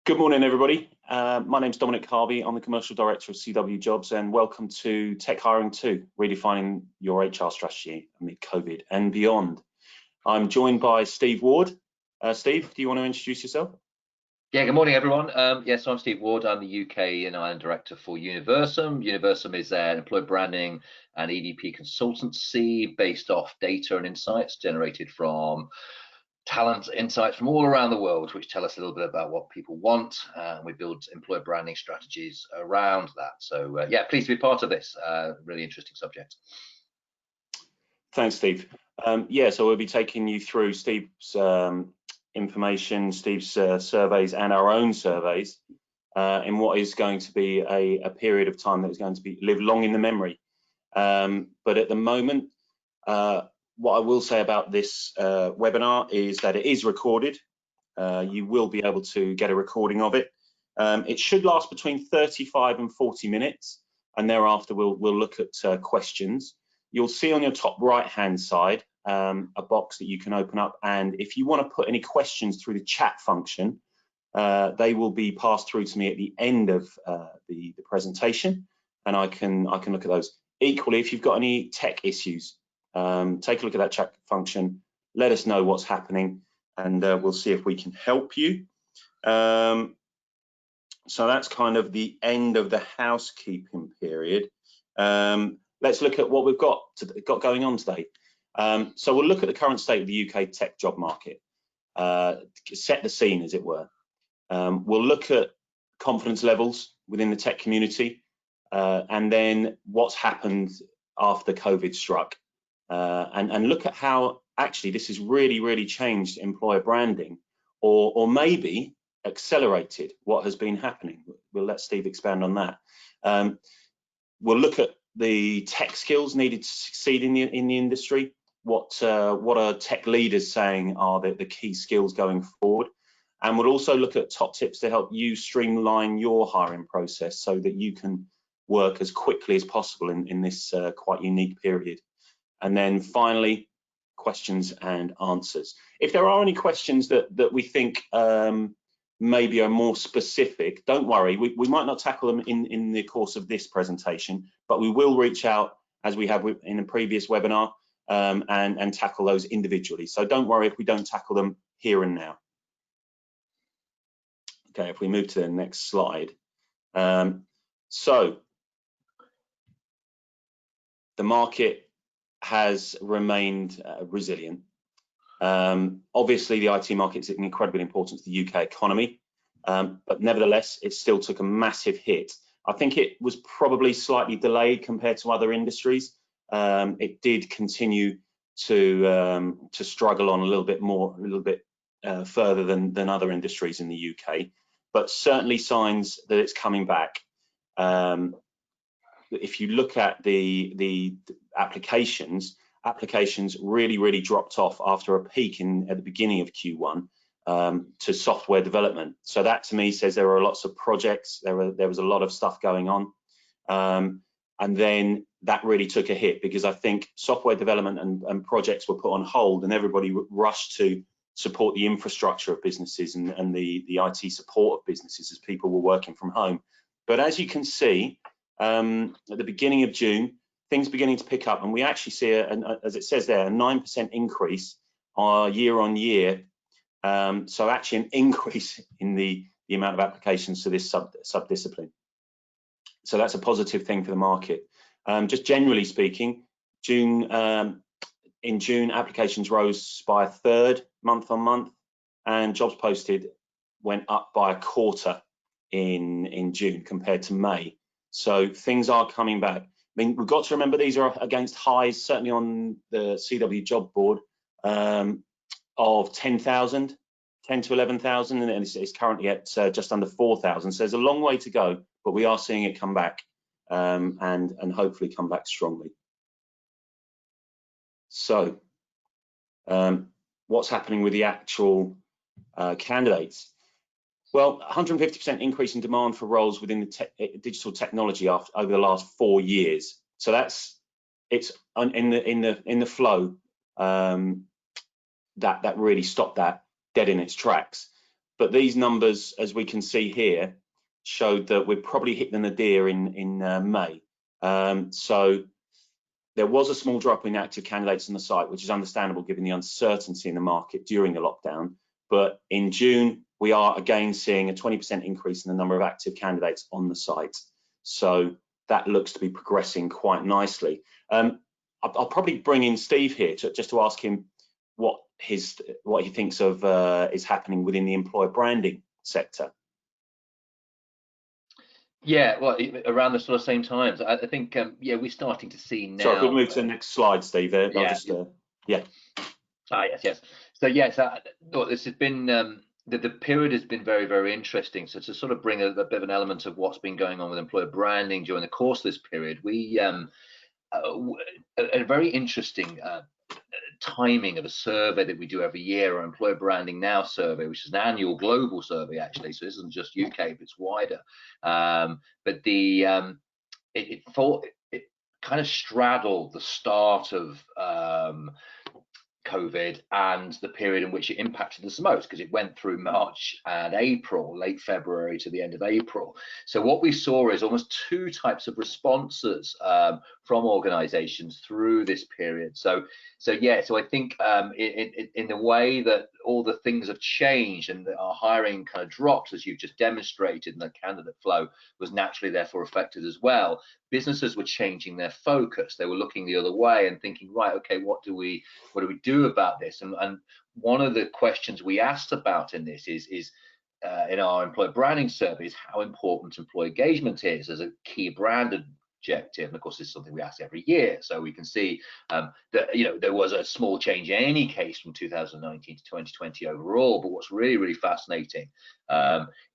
Good morning, everybody. My name's Dominic Harvey. I'm the Commercial Director of CWJobs, and welcome to Tech Hiring 2, redefining your HR strategy amid COVID and beyond. I'm joined by Steve Ward. Steve, do you want to introduce yourself? Yeah, good morning, everyone. Yes, I'm Steve Ward. I'm the UK&Ireland Director for Universum. Universum is an employer branding and EDP consultancy based off data and insights generated from talent insights from all around the world, which tell us a little bit about what people want. We build employer branding strategies around that. So yeah, pleased to be part of this really interesting subject. Thanks, Steve. Yeah, so we'll be taking you through Steve's information, Steve's surveys and our own surveys in what is going to be a period of time that is going to be live long in the memory. But at the moment, what I will say about this webinar is that it is recorded. You will be able to get a recording of it. It should last between 35 and 40 minutes, and thereafter we'll look at questions. You'll see on your top right-hand side a box that you can open up, and if you want to put any questions through the chat function, they will be passed through to me at the end of the presentation, and I can look at those. Equally, if you've got any tech issues, take a look at that chat function, let us know what's happening, and we'll see if we can help you. So that's kind of the end of the housekeeping period. Let's look at what we've got going on today. So we'll look at the current state of the UK tech job market, set the scene, as it were. We'll look at confidence levels within the tech community, and then what's happened after COVID struck. And look at how actually this has really changed employer branding, or maybe accelerated what has been happening. We'll let Steve expand on that. We'll look at the tech skills needed to succeed in the industry. What are tech leaders saying are the key skills going forward? And we'll also look at top tips to help you streamline your hiring process so that you can work as quickly as possible in this quite unique period. And then finally, questions and answers. If there are any questions that we think maybe are more specific, don't worry, we might not tackle them in the course of this presentation, but we will reach out as we have in a previous webinar and tackle those individually. So don't worry if we don't tackle them here and now. Okay, if we move to the next slide. So the market has remained resilient. Obviously, the IT market is incredibly important to the UK economy, but nevertheless, it still took a massive hit. I think it was probably slightly delayed compared to other industries. It did continue to struggle on a little bit further than other industries in the UK, but certainly signs that it's coming back. If you look at the applications really dropped off after a peak at the beginning of Q1 to software development. So that to me says there are lots of projects, there was a lot of stuff going on, and then that really took a hit because I think software development and projects were put on hold, and everybody rushed to support the infrastructure of businesses and the IT support of businesses as people were working from home. But as you can see, at the beginning of June, things beginning to pick up, and we actually see, as it says there, a 9% increase year on year. So actually an increase in the amount of applications to this sub-discipline. So that's a positive thing for the market. Just generally speaking, in June, applications rose by a third month on month, and jobs posted went up by a quarter in June compared to May. So things are coming back. I mean, we've got to remember these are against highs, certainly on the CW job board, of 10,000, 10 to 11,000, and it's currently at just under 4,000. So there's a long way to go, but we are seeing it come back and hopefully come back strongly. So what's happening with the actual candidates? Well, 150% increase in demand for roles within the digital technology over the last 4 years. So it's in the flow that really stopped that dead in its tracks. but these numbers, as we can see here, showed that we're probably hitting the nadir in May. So there was a small drop in active candidates on the site, which is understandable given the uncertainty in the market during the lockdown. But in June, we are again seeing a 20% increase in the number of active candidates on the site. So that looks to be progressing quite nicely. I'll probably bring in Steve here just to ask him what he thinks of is happening within the employer branding sector. Yeah, well, around the sort of same times, I think, yeah, we're starting to see now. So if we move to the next slide, Steve, I'll just, yeah. Yes. So yes, look, this has been, the period has been very, very interesting. So to sort of bring a bit of an element of what's been going on with employer branding during the course of this period, we, a very interesting timing of a survey that we do every year, our Employer Branding Now survey, which is an annual global survey actually, so this isn't just UK, but it's wider. But it kind of straddled the start of COVID and the period in which it impacted us most, because it went through March and April, late February to the end of April. So what we saw is almost two types of responses from organizations through this period. So I think in the way that all the things have changed and that our hiring kind of dropped, as you've just demonstrated, and the candidate flow was naturally therefore affected as well, businesses were changing their focus. They were looking the other way and thinking, right, okay, what do we do about this? And one of the questions we asked about in this is in our employer branding surveys, how important employee engagement is as a key brand objective. And of course, this is something we ask every year. So we can see that, you know, there was a small change in any case from 2019 to 2020 overall. But what's really, really fascinating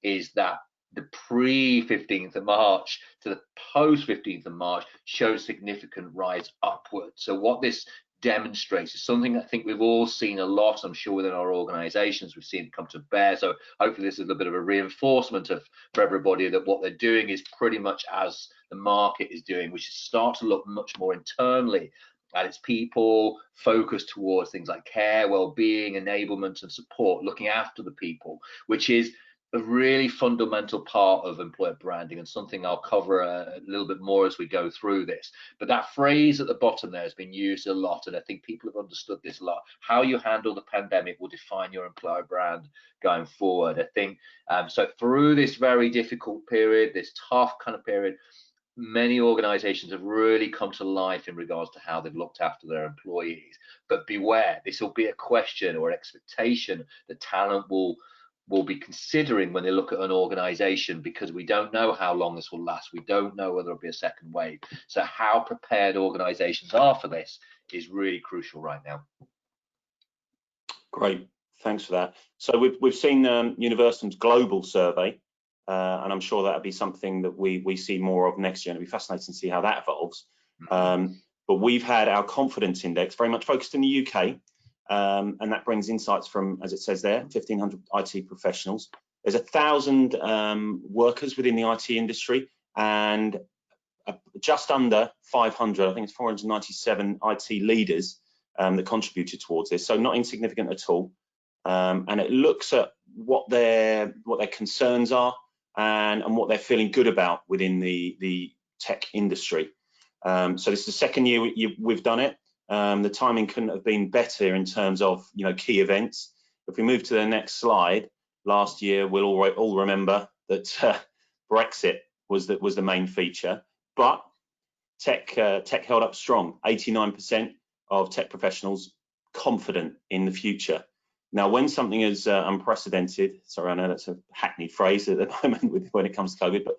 is that the pre-15th of March to the post-15th of March showed significant rise upwards. So what this demonstrates is something I think we've all seen a lot, I'm sure, within our organizations. We've seen it come to bear. So hopefully this is a bit of a reinforcement for everybody that what they're doing is pretty much as the market is doing, which is start to look much more internally at its people, focused towards things like care, well-being, enablement and support, looking after the people, which is a really fundamental part of employer branding and something I'll cover a little bit more as we go through this. But that phrase at the bottom there has been used a lot, and I think people have understood this a lot. How you handle the pandemic will define your employer brand going forward. I think so through this very difficult period, this tough kind of period, many organizations have really come to life in regards to how they've looked after their employees. But beware, this will be a question or an expectation that talent will be considering when they look at an organization, because we don't know how long this will last. We don't know whether it'll be a second wave. So how prepared organizations are for this is really crucial right now. Great, thanks for that. So we've seen Universum's global survey, and I'm sure that'll be something that we see more of next year. It'll be fascinating to see how that evolves. But we've had our confidence index very much focused in the UK. And that brings insights from, as it says there, 1,500 IT professionals. There's 1,000 workers within the IT industry, and just under 500, I think it's 497 IT leaders that contributed towards this. So not insignificant at all. And it looks at what their concerns are and what they're feeling good about within the tech industry. So this is the second year we've done it. The timing couldn't have been better in terms of, you know, key events. If we move to the next slide, last year we'll all remember that Brexit was the main feature, but tech held up strong. 89% of tech professionals confident in the future. Now, when something is unprecedented, sorry, I know that's a hackneyed phrase at the moment when it comes to COVID, but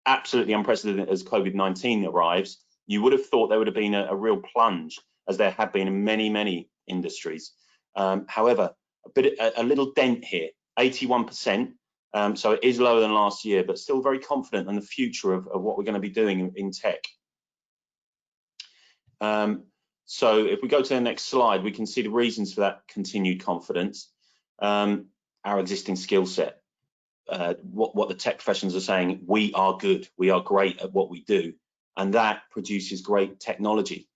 absolutely unprecedented as COVID-19 arrives, you would have thought there would have been a real plunge, as there have been in many industries. However, a little dent here, 81%. So it is lower than last year, but still very confident in the future of what we're going to be doing in tech. So if we go to the next slide, we can see the reasons for that continued confidence. Our existing skill set, what the tech professionals are saying, we are good, we are great at what we do, and that produces great technology.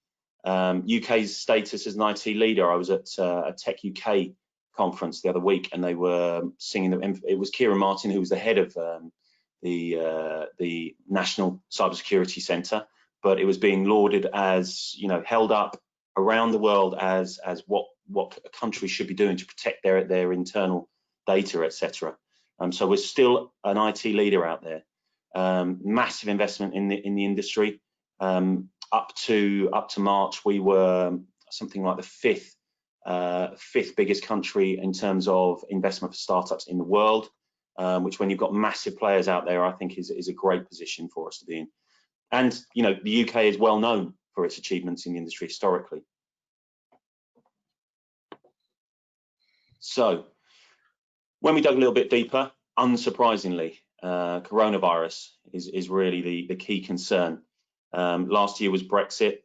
UK's status as an IT leader, I was at a Tech UK conference the other week, and they were singing. It was Kieran Martin, who was the head of the National Cybersecurity Centre, but it was being lauded as, you know, held up around the world as what a country should be doing to protect their internal data, etc. So we're still an IT leader out there. Massive investment in the industry. Up to March, we were something like the fifth biggest country in terms of investment for startups in the world, which, when you've got massive players out there, I think is a great position for us to be in. And, you know, the UK is well known for its achievements in the industry historically. So when we dug a little bit deeper, unsurprisingly, coronavirus is really the key concern. Last year was Brexit,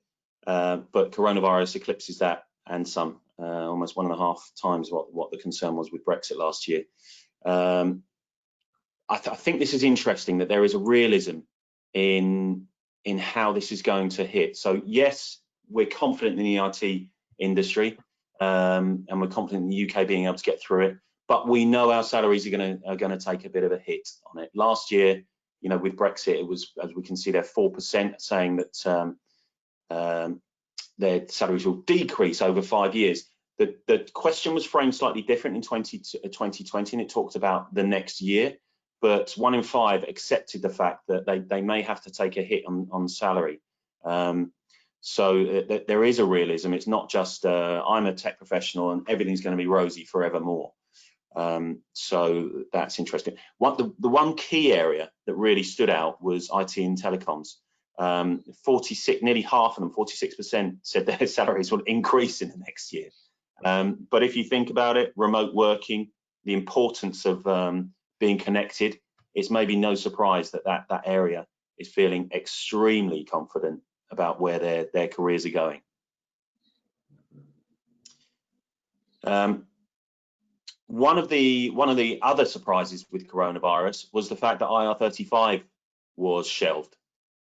but coronavirus eclipses that and some, almost 1.5 times what the concern was with Brexit last year. I think this is interesting, that there is a realism in how this is going to hit. So yes, we're confident in the IT industry, and we're confident in the UK being able to get through it, but we know our salaries are going to take a bit of a hit on it. Last year, you know, with Brexit, it was, as we can see there, 4%, saying that their salaries will decrease over 5 years. The question was framed slightly different in 2020, and it talked about the next year, but 1 in 5 accepted the fact that they may have to take a hit on salary. So there is a realism. It's not just I'm a tech professional and everything's going to be rosy forevermore. So that's interesting. The one key area that really stood out was IT and telecoms. 46, nearly half of them, 46%, said their salaries will increase in the next year. But if you think about it, remote working, the importance of being connected, it's maybe no surprise that area is feeling extremely confident about where their careers are going. One of the other surprises with coronavirus was the fact that IR35 was shelved.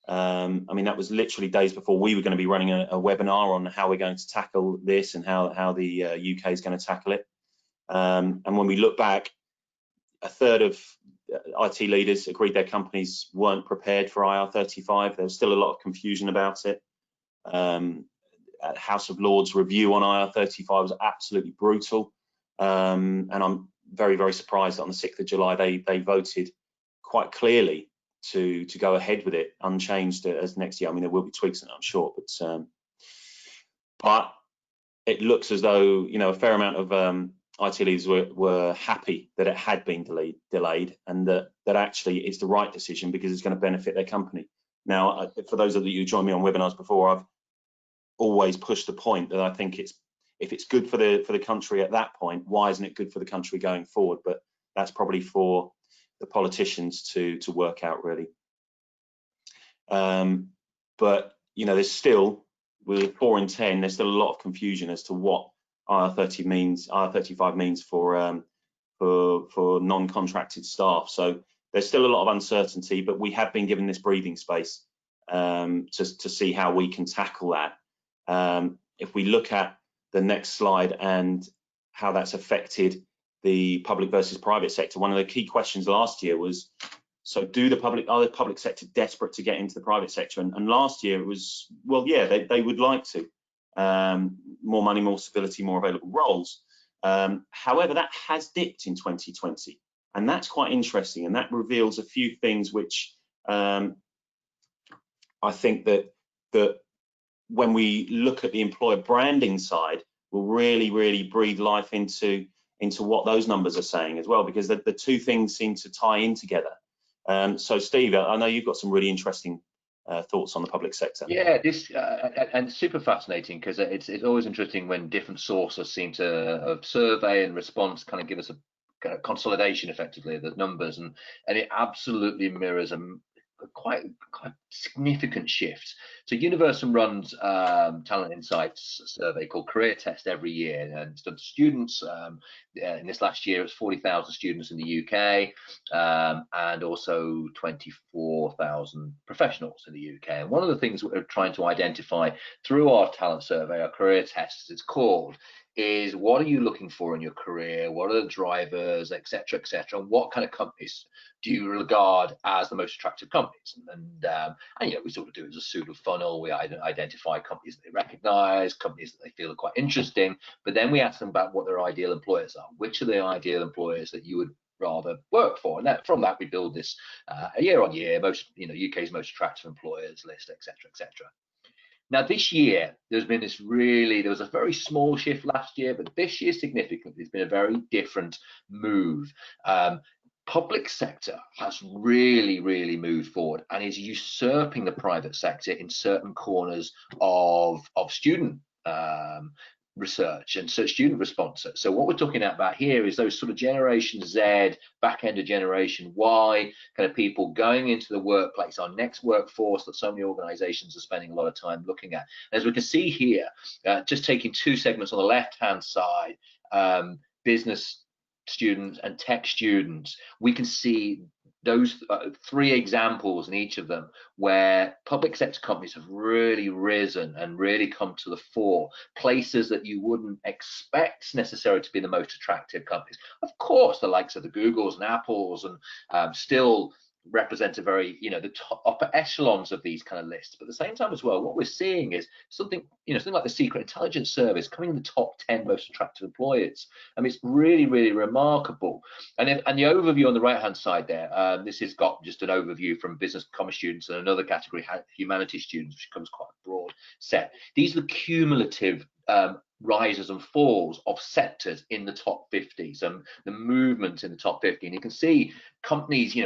I mean, that was literally days before we were going to be running a webinar on how we're going to tackle this and how the UK is going to tackle it. And when we look back, a third of IT leaders agreed their companies weren't prepared for IR35. There's still a lot of confusion about it. House of Lords review on IR35 was absolutely brutal. And I'm very, very surprised that on the 6th of July, they voted quite clearly to go ahead with it unchanged as next year. I mean, there will be tweaks in it, I'm sure, but it looks as though, you know, a fair amount of IT leaders were happy that it had been delayed, and that actually it's the right decision because it's going to benefit their company. Now, for those of you who joined me on webinars before, I've always pushed the point that I think if it's good for the country at that point, why isn't it good for the country going forward? But that's probably for the politicians to work out, really. But you know, there's still, with 4 in 10, there's still a lot of confusion as to what IR35 means for non-contracted staff. So there's still a lot of uncertainty, but we have been given this breathing space to see how we can tackle that. If we look at the next slide and how that's affected the public versus private sector, one of the key questions last year was, so are the public sector desperate to get into the private sector? And last year it was, well, yeah, they would like to. More money, more stability, more available roles. However, that has dipped in 2020, and that's quite interesting, and that reveals a few things which I think that when we look at the employer branding side, will really breathe life into what those numbers are saying as well, because the two things seem to tie in together. So Steve, I know you've got some really interesting thoughts on the public sector. Yeah, this and super fascinating, because it's always interesting when different sources seem to survey and response kind of give us a kind of consolidation, effectively, of the numbers, and it absolutely mirrors a quite significant shift. So Universum runs talent insights survey called Career Test every year, and it's done to students. In this last year, it was 40,000 students in the UK, and also 24,000 professionals in the UK. And one of the things we're trying to identify through our talent survey, our career test as it's called, is what are you looking for in your career? What are the drivers, etc., etc., and what kind of companies do you regard as the most attractive companies? And we sort of do it as a pseudo funnel. We identify companies that they recognize, companies that they feel are quite interesting, but then we ask them about what their ideal employers are. Which are the ideal employers that you would rather work for? And from that we build this year on year, UK's most attractive employers list, etc., etc. Now, this year, there was a very small shift last year, but this year significantly, it's been a very different move. Public sector has really, really moved forward and is usurping the private sector in certain corners of student research and so student response. So what we're talking about here is those sort of Generation Z, back end of Generation Y, kind of people going into the workplace, our next workforce that so many organizations are spending a lot of time looking at. And as we can see here, just taking two segments on the left hand side, business students and tech students, we can see those three examples in each of them where public sector companies have really risen and really come to the fore, places that you wouldn't expect necessarily to be the most attractive companies. Of course, the likes of the Googles and Apples and still represent a very, the top upper echelons of these kind of lists. But at the same time as well, what we're seeing is something like the Secret Intelligence Service coming in the top 10 most attractive employers. I mean, it's really, really remarkable. And the overview on the right-hand side there, this has got just an overview from business commerce students and another category, humanities students, which becomes quite a broad set. These are the cumulative rises and falls of sectors in the top 50, so the movement in the top 50. And you can see companies,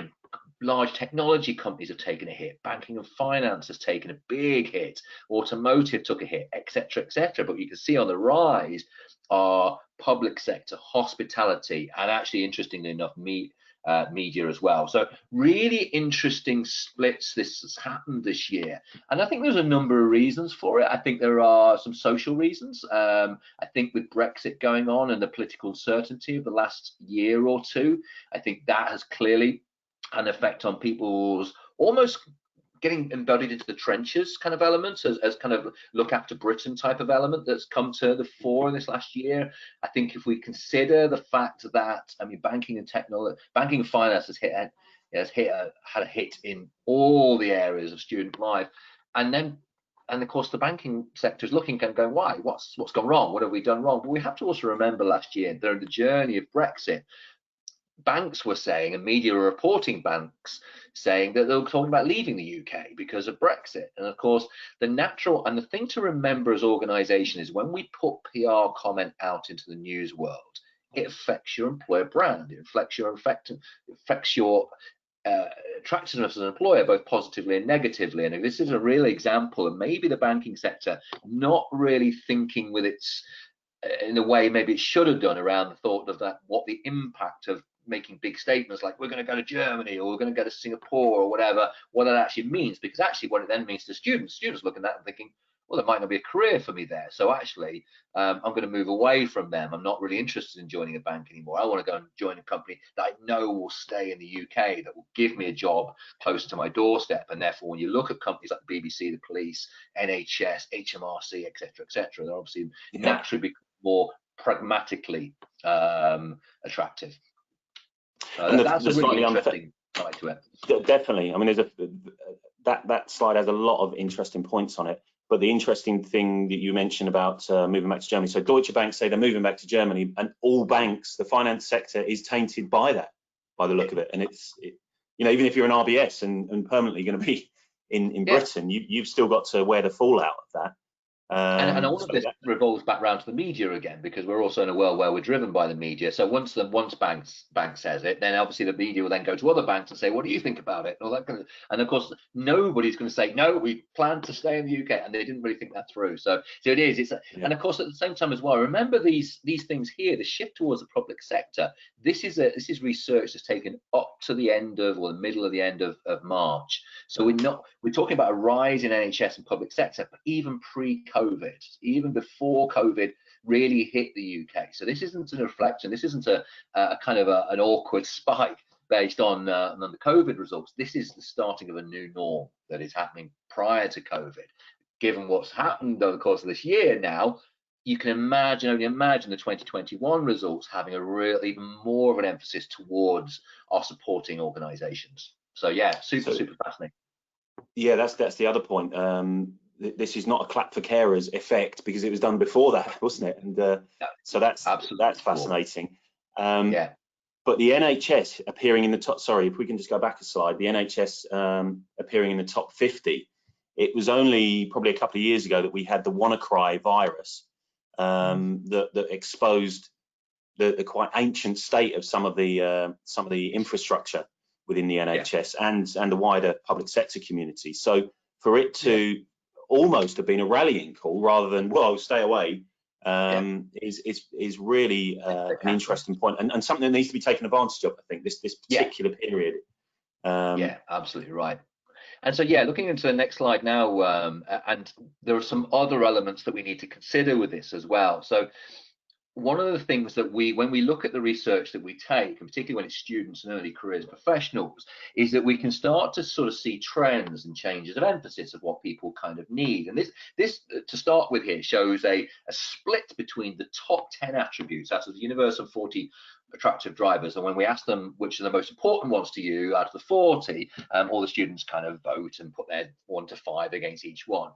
large technology companies have taken a hit, banking and finance has taken a big hit, automotive took a hit, etc., etc. But you can see on the rise are public sector, hospitality, and actually, interestingly enough, media as well. So really interesting splits this has happened this year, and I think there's a number of reasons for it. I think there are some social reasons. I think with Brexit going on and the political uncertainty of the last year or two, I think that has clearly an effect on people's almost getting embodied into the trenches kind of elements, as kind of look after Britain type of element that's come to the fore in this last year. I think if we consider the fact that, banking and finance has had a hit in all the areas of student life, and of course the banking sector is looking and going, why? What's gone wrong? What have we done wrong? But we have to also remember last year, during the journey of Brexit, banks were saying, and media were reporting banks saying that they were talking about leaving the UK because of Brexit. And of course, the thing to remember as organizations is when we put PR comment out into the news world, it affects your employer brand, it affects your attractiveness as an employer, both positively and negatively. And this is a real example of maybe the banking sector not really thinking with its in the way maybe it should have done around the thought of that, what the impact of making big statements like we're going to go to Germany or we're going to go to Singapore or whatever, what that actually means. Because actually what it then means to students looking at that and thinking, well, there might not be a career for me there, so actually I'm going to move away from them. I'm not really interested in joining a bank anymore. I want to go and join a company that I know will stay in the UK, that will give me a job close to my doorstep. And therefore when you look at companies like the BBC, the police, NHS, HMRC, etc., they're obviously naturally more pragmatically attractive. That's a really interesting side to it. Definitely. I mean, that slide has a lot of interesting points on it. But the interesting thing that you mentioned about moving back to Germany, so Deutsche Bank say they're moving back to Germany, and all banks, the finance sector is tainted by that, by the look of it. And even if you're an RBS and permanently going to be in Britain, you've still got to wear the fallout of that. And all of this revolves back round to the media again, because we're also in a world where we're driven by the media. So once bank says it, then obviously the media will then go to other banks and say, what do you think about it? And all that kind of, and of course nobody's going to say, no, we plan to stay in the UK, and they didn't really think that through. So it is. And of course at the same time as well, remember these things here, the shift towards the public sector. This is research that's taken up to the end of, or the middle of the end of March. So we're talking about a rise in NHS and public sector, but even pre-COVID, even before COVID really hit the UK. So this isn't a reflection. This isn't a kind of an awkward spike based on the COVID results. This is the starting of a new norm that is happening prior to COVID. Given what's happened over the course of this year now, you can only imagine the 2021 results having even more of an emphasis towards our supporting organisations. So yeah, super fascinating. Yeah, that's the other point. This is not a clap for carers effect, because it was done before that, wasn't it? And so that's fascinating. Yeah. But the NHS appearing in the top, sorry, if we can just go back a slide, the NHS appearing in the top 50, it was only probably a couple of years ago that we had the WannaCry virus that exposed the quite ancient state of some of the infrastructure within the NHS and the wider public sector community. So for it to almost have been a rallying call rather than, whoa, stay away, is really an interesting point, and something that needs to be taken advantage of, I think, this particular period. Yeah, absolutely right. And so, yeah, looking into the next slide now, and there are some other elements that we need to consider with this as well. So one of the things that when we look at the research that we take, and particularly when it's students and early careers professionals, is that we can start to sort of see trends and changes of emphasis of what people kind of need. And this to start with here shows a split between the top 10 attributes out of the universe of 40 attractive drivers, and when we ask them which are the most important ones to you out of the 40, all the students kind of vote and put their 1 to 5 against each one.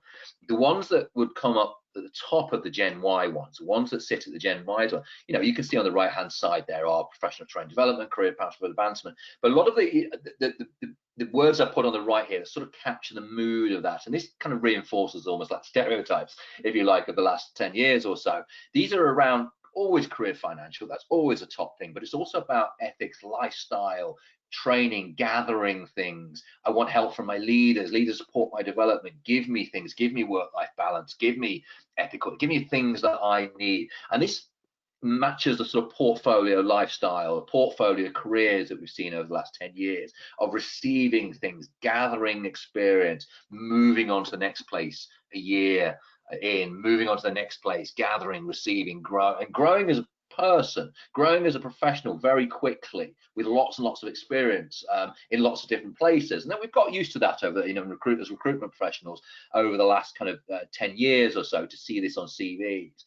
The ones that would come up at the top of the Gen Y ones, the ones that sit at the Gen Y one, you can see on the right hand side there are professional training development, career paths for advancement, but a lot of the words I put on the right here sort of capture the mood of that, and this kind of reinforces almost like stereotypes, if you like, of the last 10 years or so. These are around always career financial, that's always a top thing, but it's also about ethics, lifestyle, training, gathering things. I want help from my leaders support my development, give me things, give me work-life balance, give me ethical, give me things that I need. And this matches the sort of portfolio lifestyle, portfolio careers that we've seen over the last 10 years of receiving things, gathering experience, moving on to the next place a year in, moving on to the next place, gathering, receiving, growing as a person, growing as a professional very quickly with lots and lots of experience in lots of different places. And then we've got used to that over, recruitment professionals over the last kind of 10 years or so to see this on CVs.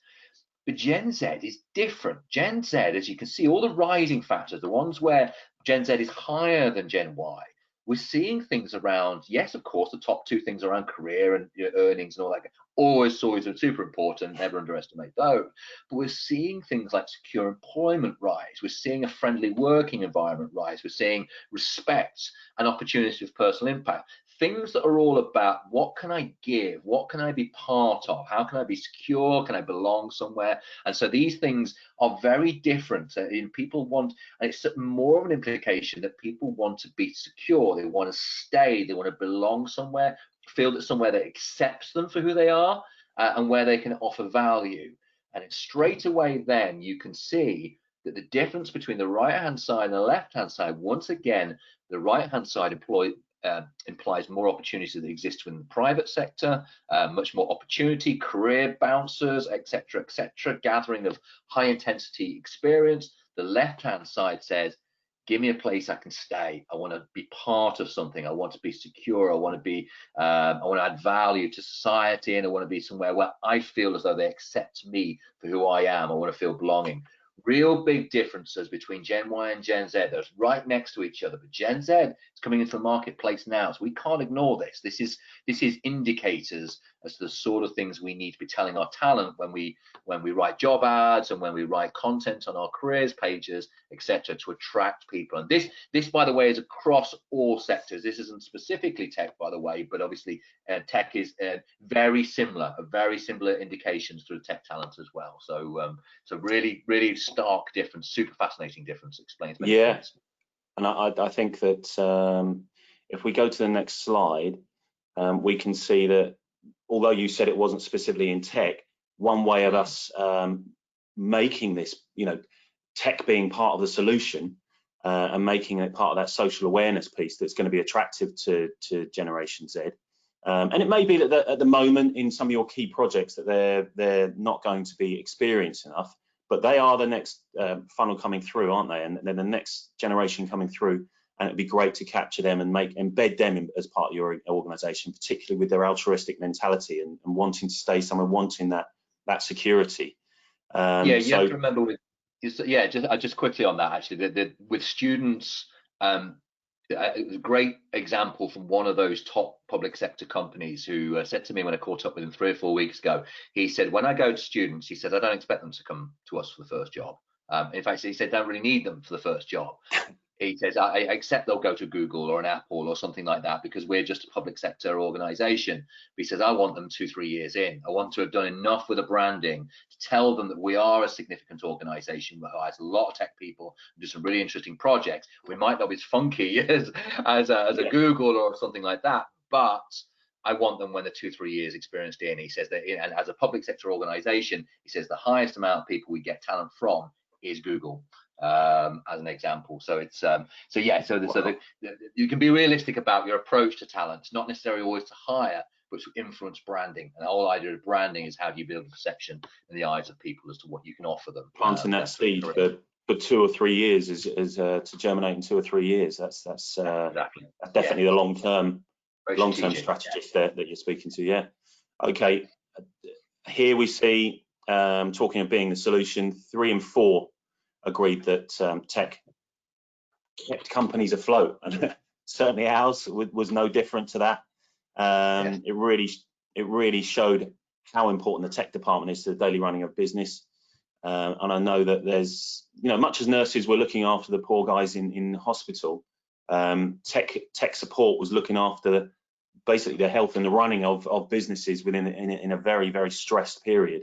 But Gen Z is different. Gen Z, as you can see, all the rising factors, the ones where Gen Z is higher than Gen Y, we're seeing things around, yes, of course, the top 2 things around career and earnings and all that, always super important, never underestimate those. But we're seeing things like secure employment rise, we're seeing a friendly working environment rise, we're seeing respect and opportunity of personal impact. Things that are all about what can I give, what can I be part of, how can I be secure, can I belong somewhere? And so these things are very different. People want, and it's more of an implication that people want to be secure, they want to stay, they want to belong somewhere, feel that somewhere that accepts them for who they are and where they can offer value. And it's straight away then you can see that the difference between the right hand side and the left hand side, once again, the right hand side implies more opportunity that exists within the private sector, much more opportunity, career bouncers, etc., gathering of high intensity experience. The left hand side says, give me a place I can stay. I want to be part of something. I want to be secure. I want to be, I want to add value to society, and I want to be somewhere where I feel as though they accept me for who I am. I want to feel belonging. Real big differences between Gen Y and Gen Z. They're right next to each other, but Gen Z is coming into the marketplace now, so we can't ignore this. This is indicators as to the sort of things we need to be telling our talent when we write job ads and when we write content on our careers pages, etc., to attract people. And this, by the way, is across all sectors. This isn't specifically tech, by the way, but obviously tech is very similar indications through tech talent as well. So really stark difference, super fascinating difference, explains many things. And I think that if we go to the next slide, we can see that although you said it wasn't specifically in tech, one way of us making this, tech being part of the solution and making it part of that social awareness piece that's going to be attractive to Generation Z. And it may be that at the moment in some of your key projects that they're not going to be experienced enough, but they are the next funnel coming through, aren't they? And then the next generation coming through, and it'd be great to capture them and embed them as part of your organization, particularly with their altruistic mentality and wanting to stay somewhere, wanting that security. Yeah, you have to remember with just quickly on that actually, that with students, it was a great example from one of those top public sector companies who said to me when I caught up with him 3 or 4 weeks ago, he said, when I go to students, he said, I don't expect them to come to us for the first job. In fact, he said, don't really need them for the first job. He says, I accept they'll go to Google or an Apple or something like that because we're just a public sector organization. But he says, I want them 2-3 years in. I want to have done enough with the branding to tell them that we are a significant organization that has a lot of tech people and do some really interesting projects. We might not be as funky as a Google or something like that, but I want them when they're 2-3 years experienced in. He says that, and as a public sector organization, he says the highest amount of people we get talent from is Google. As an example. So it's you can be realistic about your approach to talent. It's not necessarily always to hire, but to influence branding. And the whole idea of branding is how do you build a perception in the eyes of people as to what you can offer them. Planting that seed for 2 or 3 years is to germinate in 2 or 3 years. That's exactly. That's definitely the long-term strategist there that you're speaking to. Yeah. Okay. Here we see talking of being the solution, 3 and 4 agreed that tech kept companies afloat, and certainly ours was no different to that. It really showed how important the tech department is to the daily running of business. And I know that there's, much as nurses were looking after the poor guys in hospital, tech support was looking after basically the health and the running of businesses in a very, very stressed period.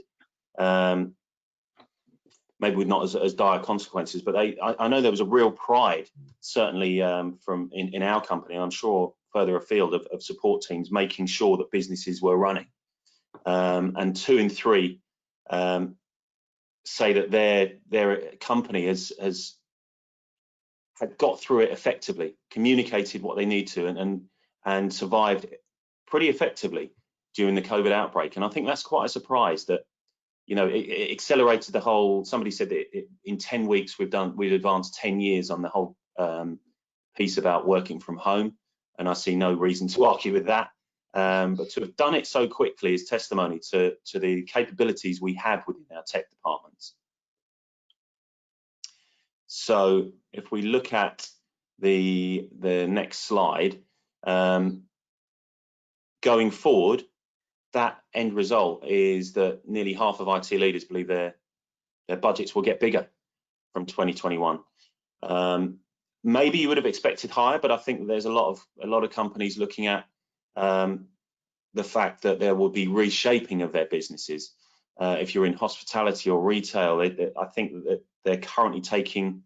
Maybe with not as dire consequences, but I know there was a real pride, certainly from in our company, and I'm sure further afield, of support teams making sure that businesses were running. And 2 and 3 say that their company had got through it effectively, communicated what they need to, and survived pretty effectively during the COVID outbreak. And I think that's quite a surprise that, it accelerated the whole. Somebody said that in 10 weeks we've advanced 10 years on the whole piece about working from home, and I see no reason to argue with that. But to have done it so quickly is testimony to the capabilities we have within our tech departments. So if we look at the next slide, going forward, that end result is that nearly half of IT leaders believe their budgets will get bigger from 2021. Maybe you would have expected higher, but I think there's a lot of companies looking at the fact that there will be reshaping of their businesses. If you're in hospitality or retail, I think that they're currently taking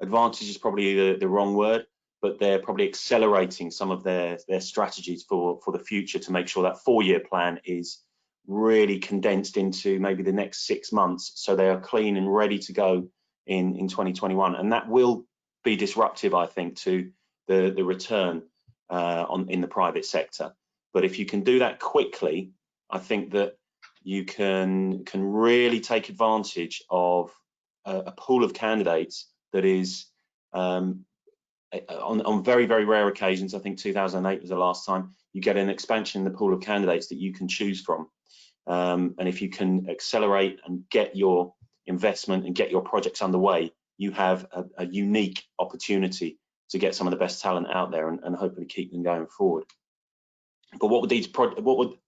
advantage, is probably the wrong word, but they're probably accelerating some of their strategies for the future to make sure that 4-year plan is really condensed into maybe the next 6 months, so they are clean and ready to go in 2021. And that will be disruptive, I think, to the return in the private sector. But if you can do that quickly, I think that you can really take advantage of a pool of candidates that is on very, very rare occasions. I think 2008 was the last time you get an expansion in the pool of candidates that you can choose from. And if you can accelerate and get your investment and get your projects underway, you have a unique opportunity to get some of the best talent out there and hopefully keep them going forward. But what would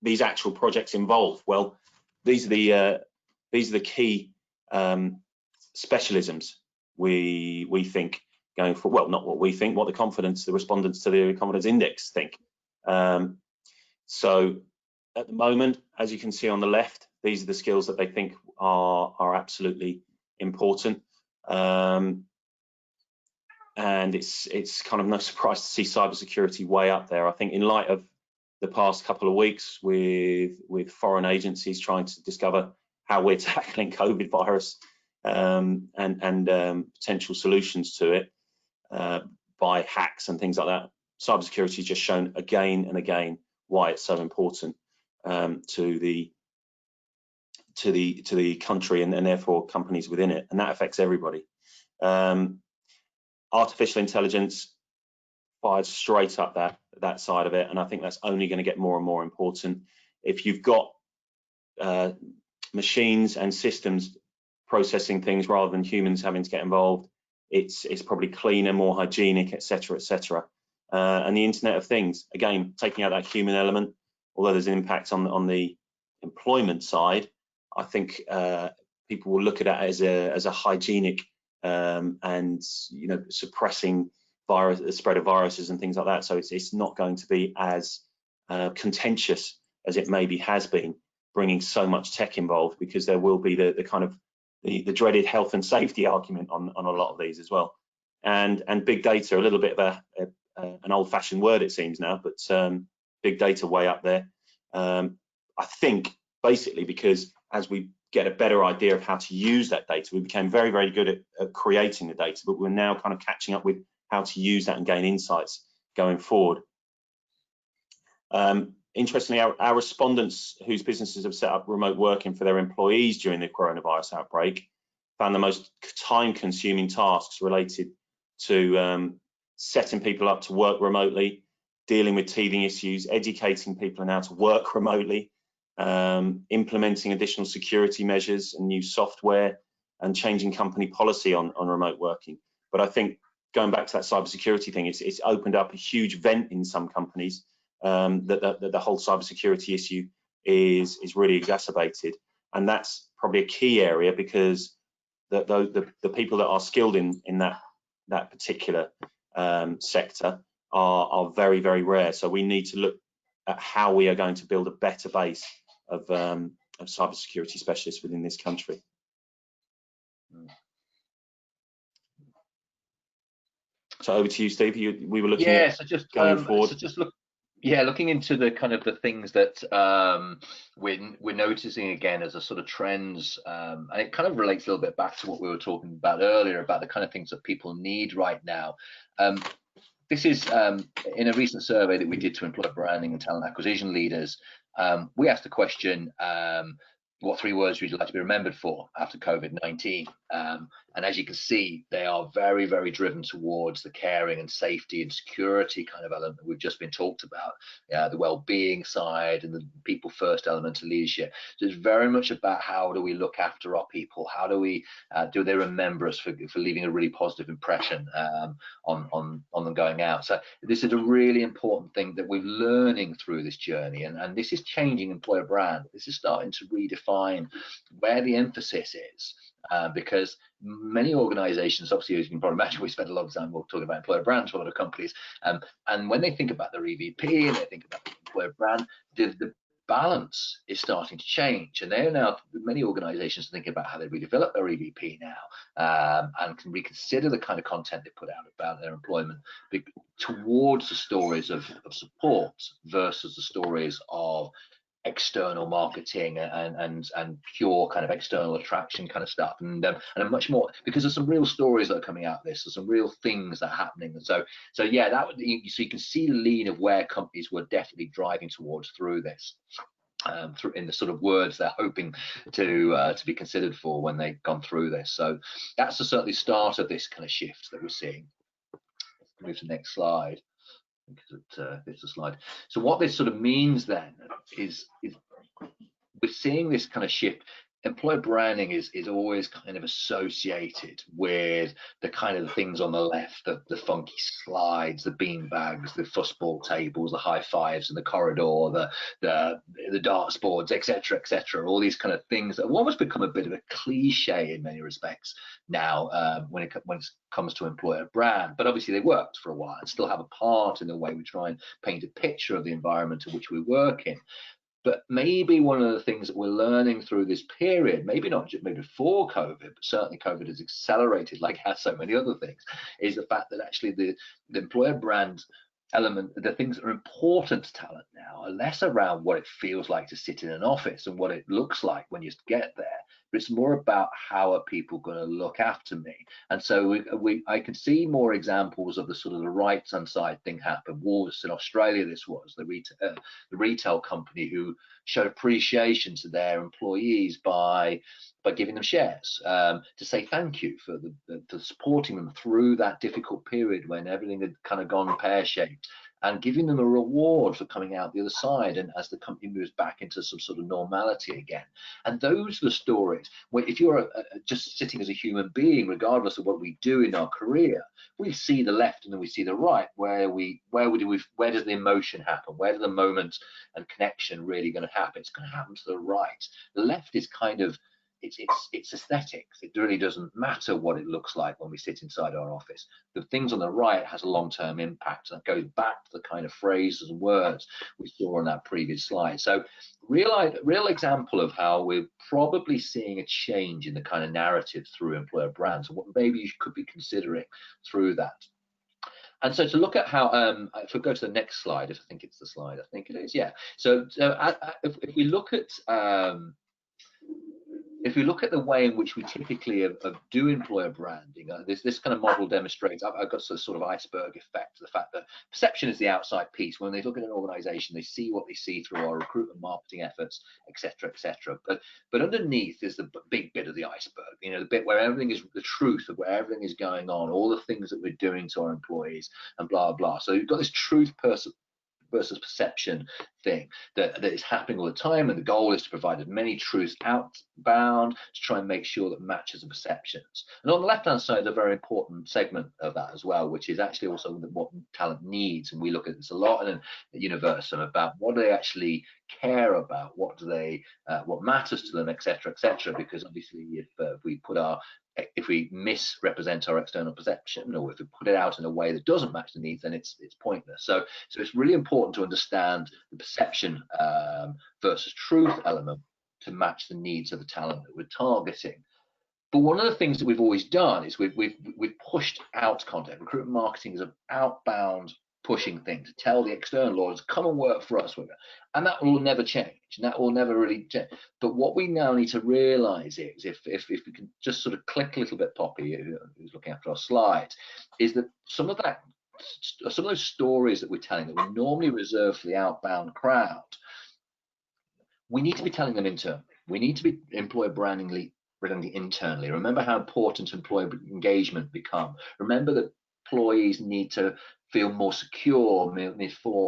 these actual projects involve? Well, these are the key specialisms we think going for. Well, not what we think, what the respondents to the confidence index think. So at the moment, as you can see on the left, these are the skills that they think are absolutely important. And it's kind of no surprise to see cybersecurity way up there. I think in light of the past couple of weeks with foreign agencies trying to discover how we're tackling COVID virus and potential solutions to it by hacks and things like that, cybersecurity has just shown again and again why it's so important to the country and therefore companies within it, and that affects everybody. Artificial intelligence fires straight up that side of it, and I think that's only going to get more and more important. If you've got machines and systems processing things rather than humans having to get involved. It's probably cleaner, more hygienic, etc., etc. And the Internet of Things, again, taking out that human element, although there's an impact on the employment side, I think people will look at it as a hygienic and suppressing the spread of viruses and things like that. So it's not going to be as contentious as it maybe has been, bringing so much tech involved, because there will be the kind of the dreaded health and safety argument on a lot of these as well. And big data, a little bit of an old-fashioned word it seems now, but big data way up there. I think basically because as we get a better idea of how to use that data, we became very, very good at creating the data, but we're now kind of catching up with how to use that and gain insights going forward. Interestingly, our respondents whose businesses have set up remote working for their employees during the coronavirus outbreak found the most time-consuming tasks related to setting people up to work remotely, dealing with teething issues, educating people on how to work remotely, implementing additional security measures and new software, and changing company policy on remote working. But I think going back to that cybersecurity thing, it's opened up a huge vent in some companies that the whole cybersecurity issue is really exacerbated, and that's probably a key area because the people that are skilled in that particular sector are very, very rare. So we need to look at how we are going to build a better base of cybersecurity specialists within this country. So over to you, Steve. We were looking at going forward. So just looking into the kind of the things that we're noticing again as a sort of trends, and it kind of relates a little bit back to what we were talking about earlier about the kind of things that people need right now. This is in a recent survey that we did to employer branding and talent acquisition leaders. We asked the question, what 3 words would you like to be remembered for after COVID-19? And as you can see, they are very, very driven towards the caring and safety and security kind of element that we've just been talked about, the well-being side and the people first element of leadership. So it's very much about how do we look after our people? How do we do they remember us for leaving a really positive impression on them going out? So this is a really important thing that we're learning through this journey, and this is changing employer brand. This is starting to redefine where the emphasis is. Because many organizations, obviously, as you can probably imagine, we spend a lot of time talking about employer brands for a lot of companies, and when they think about their EVP and they think about the employer brand, the balance is starting to change, and they're now, many organizations are thinking about how they redevelop their EVP now, and can reconsider the kind of content they put out about their employment towards the stories of support versus the stories of external marketing and pure kind of external attraction kind of stuff, and a much more, because there's some real stories that are coming out of this, there's some real things that are happening, and so yeah, so you can see the lead of where companies were definitely driving towards through this, through in the sort of words they're hoping to be considered for when they've gone through this. So that's the certainly start of this kind of shift that we're seeing. Let's move to the next slide, because it's a slide. So what this sort of means then is we're seeing this kind of shift. Employer branding is always kind of associated with the kind of things on the left, the funky slides, the bean bags, the fussball tables, the high fives in the corridor, the darts boards, etc., all these kind of things that have almost become a bit of a cliche in many respects now, when it comes to employer brand. But obviously they worked for a while and still have a part in the way we try and paint a picture of the environment in which we work in. But maybe one of the things that we're learning through this period, maybe not just maybe before COVID, but certainly COVID has accelerated, like it has so many other things, is the fact that actually the employer brand element, the things that are important to talent now are less around what it feels like to sit in an office and what it looks like when you get there, but it's more about how are people going to look after me. And so I can see more examples of the sort of the right hand side thing happen. Woolworths in Australia, this was the retail company who showed appreciation to their employees by giving them shares, to say thank you for supporting them through that difficult period when everything had kind of gone pear-shaped. and giving them a reward for coming out the other side, and as the company moves back into some sort of normality again. And those are the stories where, if you're just sitting as a human being, regardless of what we do in our career, we see the left and then we see the right. Where does the emotion happen? Where do the moment and connection really going to happen? It's going to happen to the right. The left is kind of, it's aesthetics. It really doesn't matter what it looks like when we sit inside our office. The things on the right has a long-term impact, and that goes back to the kind of phrases and words we saw on that previous slide. So real example of how we're probably seeing a change in the kind of narrative through employer brands, and what maybe you could be considering through that. And so to look at how, if we go to the next slide, if I think it's the slide, I think it is, yeah. So if we look at the way in which we typically do employer branding, this kind of model demonstrates, I've got sort of iceberg effect, the fact that perception is the outside piece. When they look at an organization, they see what they see through our recruitment marketing efforts, etc., etc. But underneath is the big bit of the iceberg, you know, the bit where everything is the truth of where everything is going on, all the things that we're doing to our employees, and blah, blah. So you've got this truth versus perception thing that is happening all the time, and the goal is to provide as many truths outbound to try and make sure that matches the perceptions. And on the left hand side is a very important segment of that as well, which is actually also what talent needs, and we look at this a lot at Universum about what do they actually care about, what do they what matters to them, etc., etc. Because obviously if we misrepresent our external perception, or if we put it out in a way that doesn't match the needs, then it's pointless. So it's really important to understand the perception versus truth element to match the needs of the talent that we're targeting. But one of the things that we've always done is we've pushed out content. Recruitment marketing is an outbound pushing thing to tell the external audience, come and work for us, and that will never change, and that will never really change. But what we now need to realize is, if we can just sort of click a little bit, Poppy, who's looking after our slides, is that some of those stories that we're telling that we normally reserve for the outbound crowd, we need to be telling them internally. We need to be employer branding internally. Remember how important employee engagement become. Remember that employees need to feel more secure,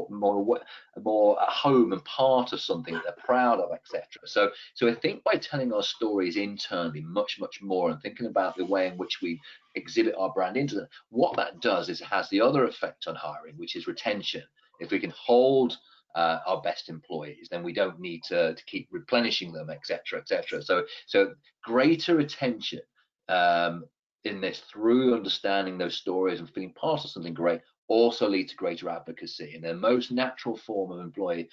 more at home and part of something that they're proud of, etc. So I think by telling our stories internally much more, and thinking about the way in which we exhibit our brand internally, what that does is it has the other effect on hiring, which is retention. If we can hold our best employees, then we don't need to keep replenishing them, etc., etc. So greater retention in this, through understanding those stories and feeling part of something great, also lead to greater advocacy. And the most natural form of employer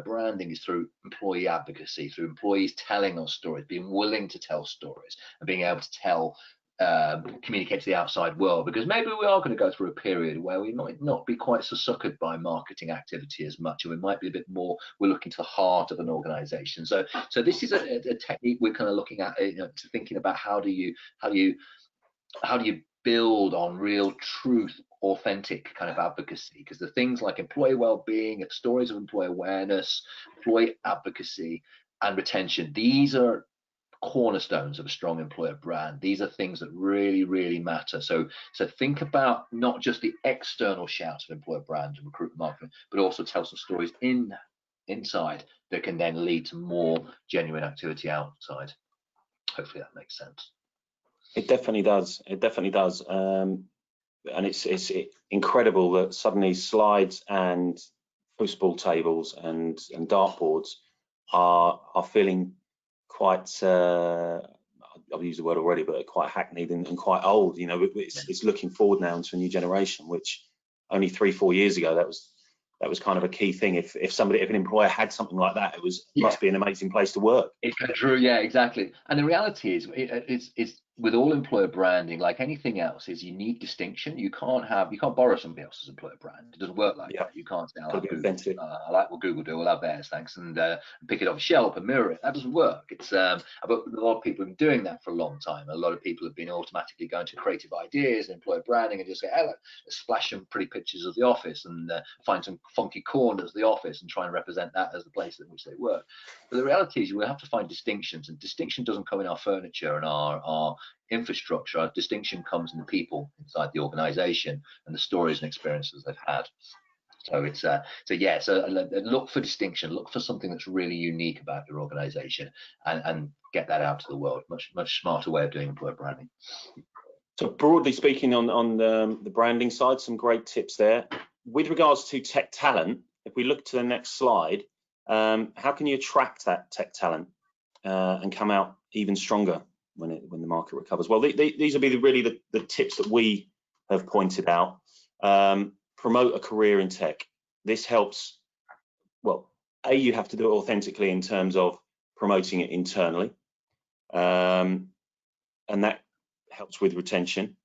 branding is through employee advocacy, through employees telling us stories, being willing to tell stories, and being able to communicate to the outside world, because maybe we are going to go through a period where we might not be quite so suckered by marketing activity as much, and we might be a bit more, we're looking to the heart of an organization. So this is a technique we're kind of looking at, thinking about how do you build on real truth, authentic kind of advocacy, because the things like employee well-being, stories of employee awareness, employee advocacy, and retention, these are cornerstones of a strong employer brand. These are things that really matter. So think about not just the external shout of employer brand and recruitment marketing, but also tell some stories inside that can then lead to more genuine activity outside. Hopefully that makes sense. It definitely does. It definitely does. And it's incredible that suddenly slides and football tables and dartboards are feeling quite, I've used the word already, but quite hackneyed and quite old. You know, it's looking forward now into a new generation, which only 3-4 years ago that was kind of a key thing. If an employer had something like that, it must be an amazing place to work. It's true, yeah, exactly. And the reality is, it's with all employer branding, like anything else, is you need distinction. You can't borrow somebody else's employer brand. It doesn't work like that. You can't say, I like what Google do, we'll have theirs, thanks, and pick it off a shelf and mirror it. That doesn't work. It's but a lot of people have been doing that for a long time. A lot of people have been automatically going to creative ideas and employer branding and just say, hey, let's splash some pretty pictures of the office and find some funky corners of the office and try and represent that as the place in which they work. But the reality is, we have to find distinctions, and distinction doesn't come in our furniture and our infrastructure. Our distinction comes in the people inside the organization and the stories and experiences they've had. So it's so look for distinction, look for something that's really unique about your organization, and get that out to the world. Much smarter way of doing employer branding. So broadly speaking, on the branding side, some great tips there. With regards to tech talent, if we look to the next slide, how can you attract that tech talent and come out even stronger when the market recovers? Well, these will be really the tips that we have pointed out. Promote a career in tech. This helps. Well, you have to do it authentically in terms of promoting it internally, and that helps with retention.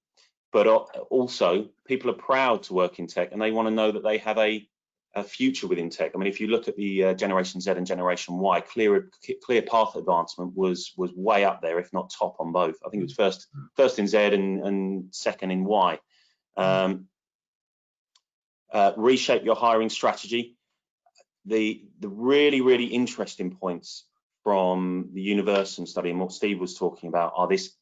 But also, people are proud to work in tech, and they want to know that they have a future within tech. I mean, if you look at the Generation Z and Generation Y, clear path advancement was way up there, if not top on both. I think it was first in Z and second in Y. Reshape your hiring strategy. The really interesting points from the Universum study and what Steve was talking about are this,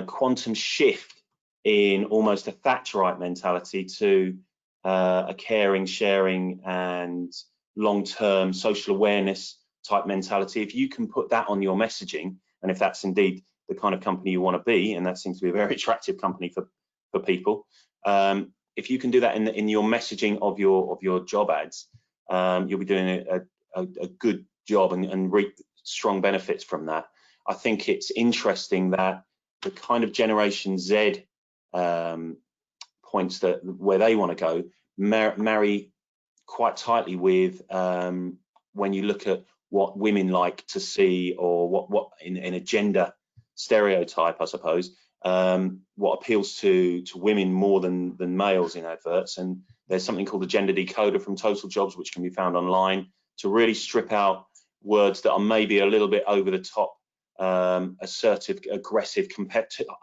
quantum shift in almost a Thatcherite mentality to a caring, sharing, and long-term social awareness type mentality. If you can put that on your messaging, and if that's indeed the kind of company you want to be, and that seems to be a very attractive company for people, if you can do that in your messaging of your job ads, you'll be doing a good job and reap strong benefits from that. I think it's interesting that the kind of Generation Z points where they want to go marry quite tightly with when you look at what women like to see, or what in a gender stereotype, I suppose, what appeals to women more than males in adverts. And there's something called the gender decoder from Total Jobs, which can be found online, to really strip out words that are maybe a little bit over the top, assertive, aggressive,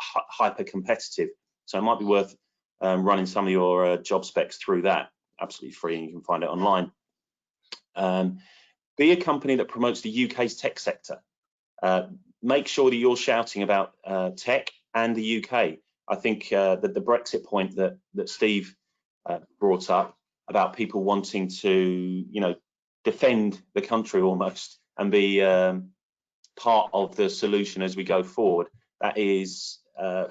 hyper competitive. So it might be worth running some of your job specs through that. Absolutely free, and you can find it online. Be a company that promotes the UK's tech sector. Make sure that you're shouting about tech and the UK. I think that the Brexit point that Steve brought up about people wanting to, defend the country almost and be part of the solution as we go forward, that is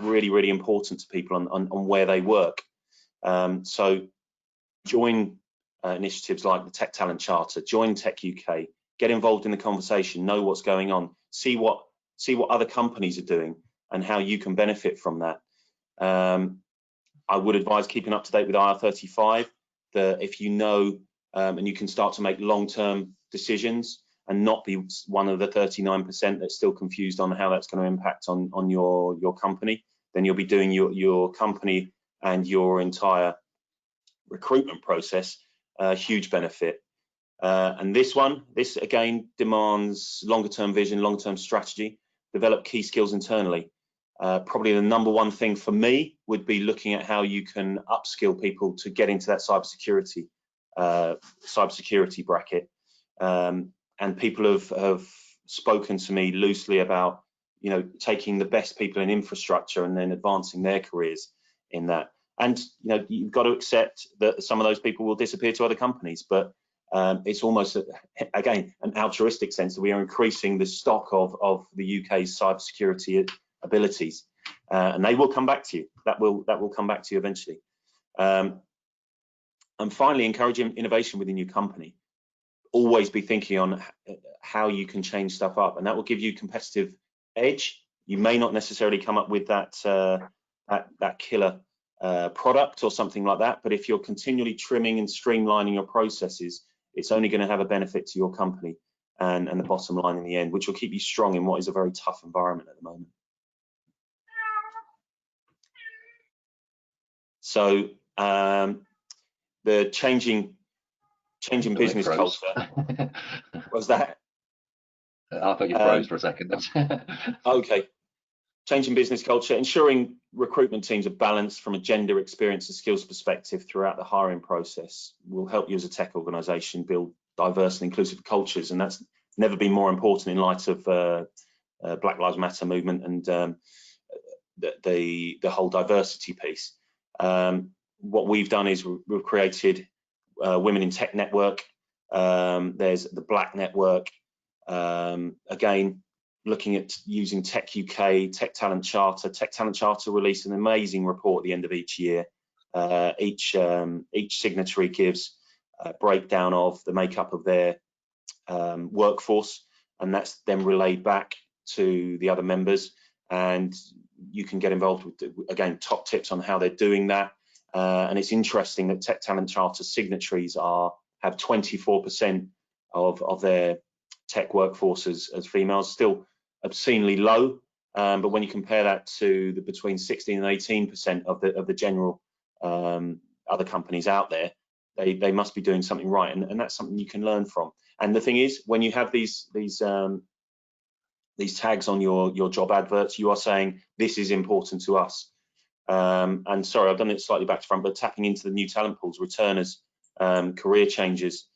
really important to people on where they work. So join initiatives like the Tech Talent Charter, join Tech UK, get involved in the conversation, know what's going on, see what other companies are doing and how you can benefit from that. I would advise keeping up to date with IR35, if you know, and you can start to make long-term decisions and not be one of the 39% that's still confused on how that's going to impact on your company, then you'll be doing your company and your entire recruitment process a huge benefit. And this again demands longer term vision, long term strategy, develop key skills internally. Probably the number one thing for me would be looking at how you can upskill people to get into that cybersecurity bracket. And people have spoken to me loosely about, taking the best people in infrastructure and then advancing their careers in that. And you've got to accept that some of those people will disappear to other companies, but it's almost again an altruistic sense that we are increasing the stock of the UK's cybersecurity abilities, and they will come back to you. That will come back to you eventually. And finally, encouraging innovation within your company. Always be thinking on how you can change stuff up, and that will give you competitive edge. You may not necessarily come up with that killer product or something like that, but if you're continually trimming and streamlining your processes, it's only going to have a benefit to your company and the bottom line in the end, which will keep you strong in what is a very tough environment at the moment. So the changing business culture. Was that? I thought you froze for a second. Okay. Changing business culture, ensuring recruitment teams are balanced from a gender, experience and skills perspective throughout the hiring process will help you as a tech organisation build diverse and inclusive cultures, and that's never been more important in light of Black Lives Matter movement and the whole diversity piece. What we've done is we've created Women in Tech Network. There's the Black Network. Again, looking at using Tech UK, Tech Talent Charter. Tech Talent Charter release an amazing report at the end of each year. Each signatory gives a breakdown of the makeup of their workforce, and that's then relayed back to the other members, and you can get involved with, again, top tips on how they're doing that. And it's interesting that Tech Talent Charter signatories have 24% of their tech workforce as females, still obscenely low, but when you compare that to the between 16 and 18% of the general other companies out there, they must be doing something right, and that's something you can learn from. And the thing is, when you have these tags on your job adverts, you are saying this is important to us. And sorry, I've done it slightly back to front, but tapping into the new talent pools, returners, career changers,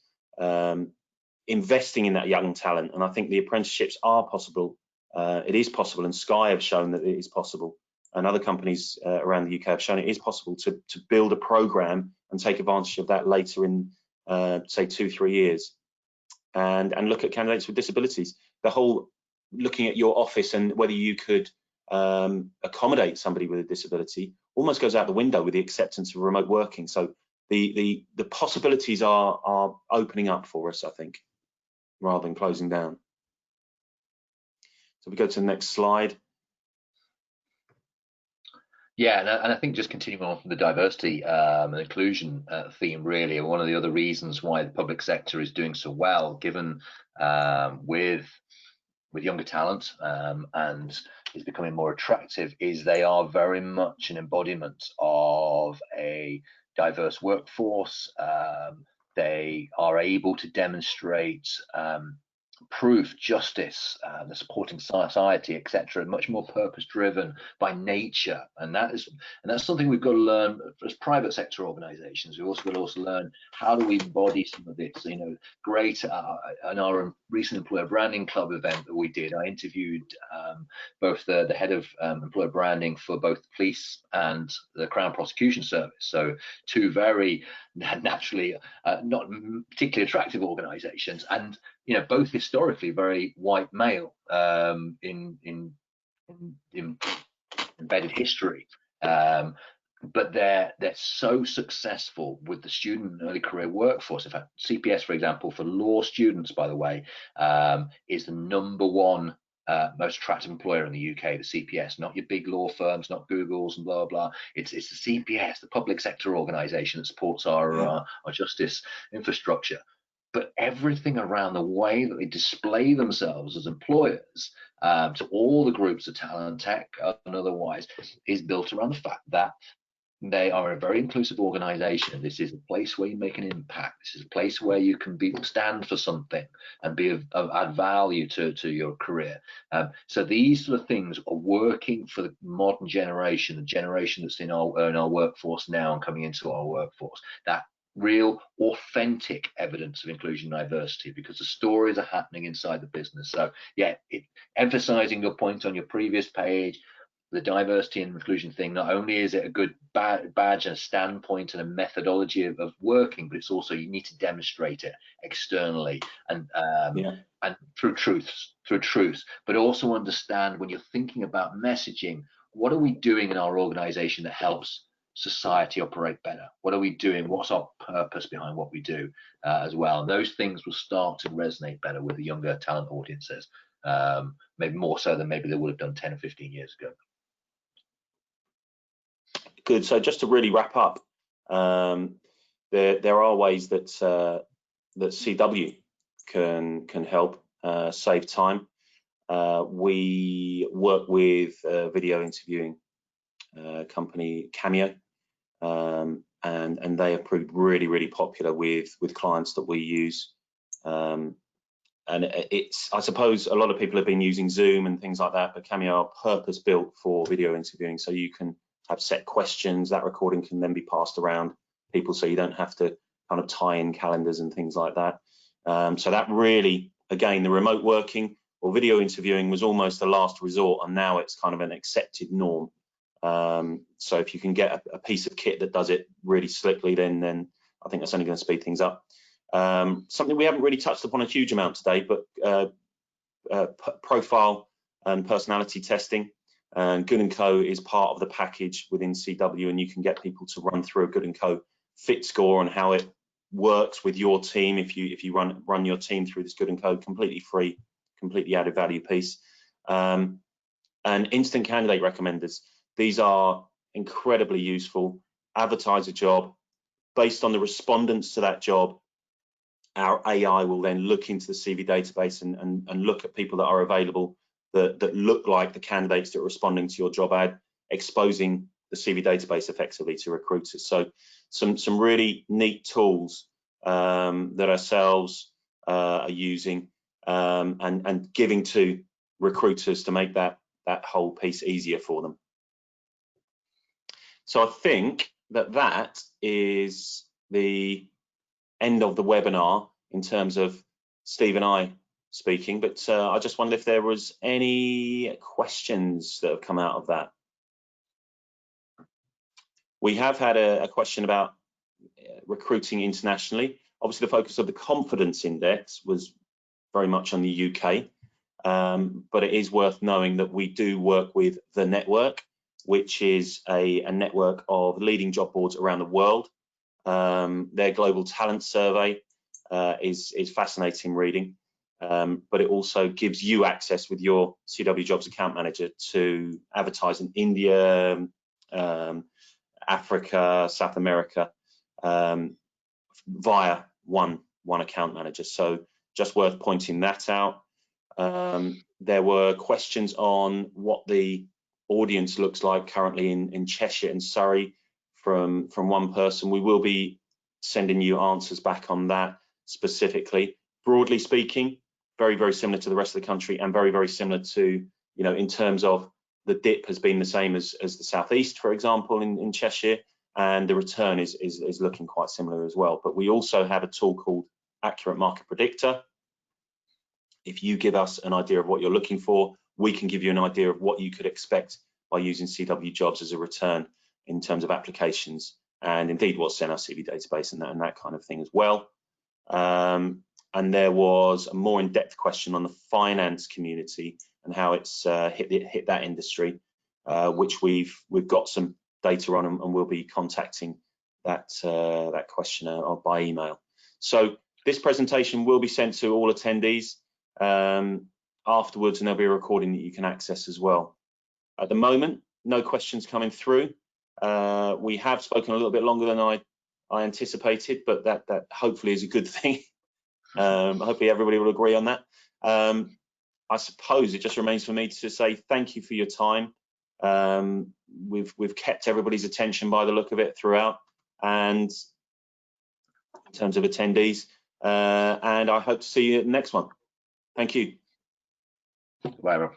investing in that young talent. And I think the apprenticeships are possible. It is possible, and Sky have shown that it is possible, and other companies around the UK have shown it is possible to build a program and take advantage of that later in, say, 2-3 years. And look at candidates with disabilities. The whole looking at your office and whether you could accommodate somebody with a disability almost goes out the window with the acceptance of remote working. So the possibilities are opening up for us, I think, rather than closing down. So we go to the next slide. Yeah, and I think just continuing on from the diversity and inclusion theme, really, one of the other reasons why the public sector is doing so well, given with younger talent and is becoming more attractive, is they are very much an embodiment of a diverse workforce. They are able to demonstrate proof, justice, the supporting society, etc., much more purpose-driven by nature, and that's something we've got to learn as private sector organisations. We've also got to learn how do we embody some of this. You know, great in our recent employer branding club event that we did, I interviewed both the head of employer branding for both the police and the Crown Prosecution Service. So two very naturally not particularly attractive organisations, and you know, both historically very white male in embedded history, but they're so successful with the student and early career workforce. In fact, CPS, for example, for law students, by the way, is the #1 most attractive employer in the UK. The CPS, not your big law firms, not Google's and blah blah. It's the CPS, the public sector organisation that supports our justice infrastructure. But everything around the way that they display themselves as employers to all the groups of talent, tech and otherwise, is built around the fact that they are a very inclusive organisation. This is a place where you make an impact. This is a place where you can stand for something and add value to your career. So these sort of things are working for the modern generation, the generation that's in our workforce now and coming into our workforce. That real authentic evidence of inclusion and diversity, because the stories are happening inside the business. So yeah, emphasizing your point on your previous page, the diversity and inclusion thing, not only is it a good badge and a standpoint and a methodology of working, but it's also, you need to demonstrate it externally and through truth, but also understand when you're thinking about messaging, what are we doing in our organization that helps society operate better? What are we doing? What's our purpose behind what we do as well? And those things will start to resonate better with the younger talent audiences, maybe more so than maybe they would have done 10 or 15 years ago. Good. So just to really wrap up, there are ways that CW can help save time. We work with a video interviewing company, Cameo, and they have proved really popular with clients that we use. And I suppose a lot of people have been using Zoom and things like that, but Cameo are purpose built for video interviewing, so you can have set questions. That recording can then be passed around people, so you don't have to kind of tie in calendars and things like that. So that really, again, the remote working or video interviewing was almost a last resort, and now it's kind of an accepted norm. So if you can get a piece of kit that does it really slickly, then I think that's only going to speed things up. Something we haven't really touched upon a huge amount today, but profile and personality testing. And Good & Co is part of the package within CW, and you can get people to run through a Good & Co fit score and how it works with your team if you run your team through this Good & Co, completely free, completely added value piece. And instant candidate recommenders. These are incredibly useful. Advertise a job based on the respondents to that job. Our AI will then look into the CV database and look at people that are available that look like the candidates that are responding to your job ad, exposing the CV database effectively to recruiters. So some really neat tools that ourselves are using and giving to recruiters to make that whole piece easier for them. So I think that is the end of the webinar in terms of Steve and I speaking, but I just wondered if there was any questions that have come out of that. We have had a question about recruiting internationally. Obviously, the focus of the confidence index was very much on the UK, but it is worth knowing that we do work with The Network, which is a network of leading job boards around the world. Their global talent survey is fascinating reading, but it also gives you access with your CWJobs account manager to advertise in India, Africa, South America, via one account manager. So just worth pointing that out. There were questions on what the audience looks like currently in Cheshire and Surrey from one person. We will be sending you answers back on that specifically. Broadly speaking, very, very similar to the rest of the country, and very, very similar to, in terms of the dip has been the same as the Southeast, for example, in Cheshire, and the return is looking quite similar as well. But we also have a tool called Accurate Market Predictor. If you give us an idea of what you're looking for, we can give you an idea of what you could expect by using CWJobs as a return in terms of applications, and indeed what's in our CV database and that kind of thing as well. And there was a more in-depth question on the finance community and how it's hit that industry, which we've got some data on, and we'll be contacting that questioner by email. So this presentation will be sent to all attendees afterwards, and there'll be a recording that you can access as well. At the moment, no questions coming through. We have spoken a little bit longer than I anticipated, but that hopefully is a good thing. Hopefully everybody will agree on that. I suppose it just remains for me to say thank you for your time. We've kept everybody's attention by the look of it throughout, and in terms of attendees, and I hope to see you at the next one. Thank you. Bye.